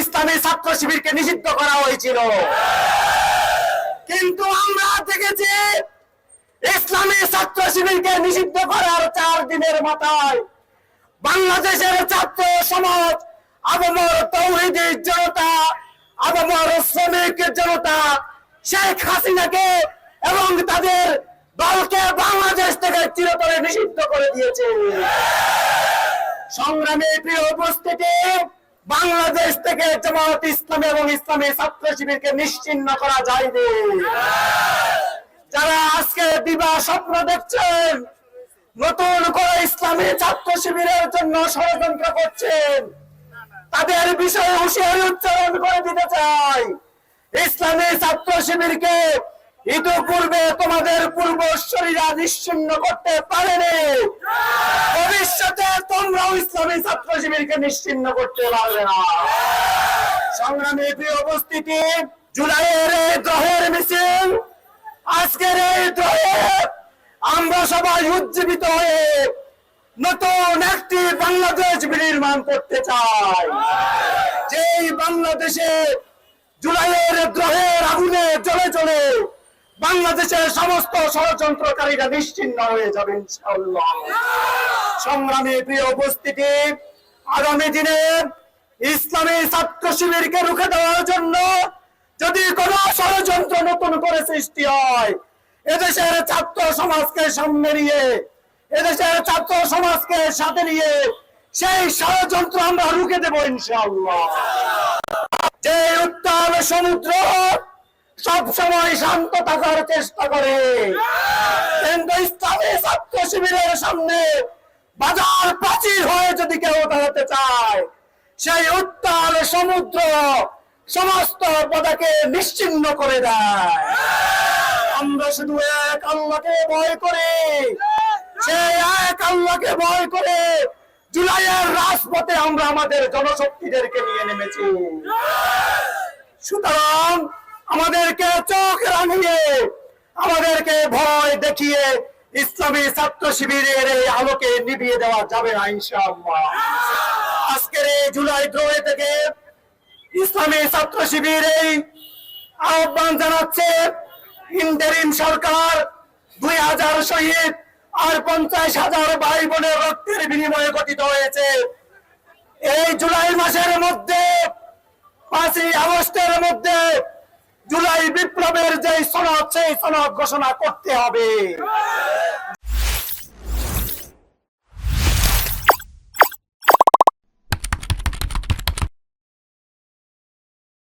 ইসলামী ছাত্র শিবিরকে নিষিদ্ধ করা হয়েছিল, কিন্তু আমরা দেখেছি ইসলামী ছাত্র শিবিরকে নিষিদ্ধ করার 4 দিনের মাথায় বাংলাদেশের ছাত্র সমাজ, আবমর তৌহিদি জনতা, আবমর শ্রমিক জনতা শেখ হাসিনাকে এবং তাদের দলকে বাংলাদেশ থেকে চিরতরে নিষিদ্ধ করে দিয়েছে। সংগ্রামী প্রিয় উপস্থিতি, বাংলাদেশ থেকে জামাত ইসলামী এবং ইসলামী ছাত্র শিবিরকে নিশ্চিহ্ন করা যায়নি। যারা আজকে দিবা স্বপ্ন দেখছেন, নতুন করে ইসলামী ছাত্র শিবিরের জন্য ষড়যন্ত্র করছেন, তাদের বিষয়ে হুঁশিয়ারি উচ্চারণ করে দিতে চাই। ইসলামী ছাত্র শিবিরকে ইতিপূর্বে তোমাদের পূর্বসূরীরা নিশ্চিহ্ন করতে পারেনি, ভবিষ্যতে তোমরাও ইসলামী ছাত্র শিবিরকে নিশ্চিহ্ন করতে পারবে না। সংগ্রামী প্রিয় উপস্থিতি, জুলাইয়ের এই দ্রোহের মিছিল, আজকের এই দ্রোহে আমরা সবাই উজ্জীবিত হয়ে নতুন একটি বাংলাদেশ বিনির্মাণ করতে চাই, যেই বাংলাদেশে জুলাইয়ের দ্রোহের আগুনে জ্বলে জ্বলে বাংলাদেশের সমস্ত ষড়যন্ত্রকারীরা নিশ্চিহ্ন হয়ে যাবে ইনশাআল্লাহ। সংগ্রামী প্রিয় উপস্থিতি, আগামী দিনে ইসলামী ছাত্র শিবিরকে রুখে দেওয়ার জন্য যদি কোন ষড়যন্ত্র নতুন করে সৃষ্টি হয়, এদেশের ছাত্র সমাজকে সামনে নিয়ে, এদেশের ছাত্র সমাজকে সাথে নিয়ে সেই ষড়যন্ত্র আমরা রুখে দেব ইনশাআল্লাহ। যে উত্তাল সমুদ্র সব সময় শান্ত থাকার চেষ্টা করে, কিন্তু ইসলামী ছাত্র শিবিরের সামনে বাজার প্রাচীর হয়ে যদি কেউ দাঁড়াতে চায়, সেই উত্তাল সমুদ্র সমস্ত বাধাকে নিশ্চিহ্ন করে দেয়। আমরা শুধু এক আল্লাহকে ভয় করে, সেই এক আল্লাহকে ভয় করে জুলাইয়ের রাজপথে আমরা আমাদের জনশক্তিদেরকে নিয়ে নেমেছি। সুতরাং আমাদেরকে চোখ রাঙিয়ে, আমাদেরকে ভয় দেখিয়ে ইসলামী ছাত্র শিবিরের এই আলোকে নিভিয়ে দেওয়া যাবে না ইনশাআল্লাহ। আজকের এই জুলাই দ্রোহে থেকে ইসলামী ছাত্র শিবির এই আহ্বান জানাচ্ছে, ইন্টারিম সরকার 2000 শহীদ আর 50,000 ভাই বোনের রক্তের বিনিময়ে গঠিত হয়েছে। এই জুলাই মাসের মধ্যে, 5ই আগস্টের মধ্যে জুলাই বিপ্লবের যে সনদ, সেই সনদ ঘোষণা করতে হবে।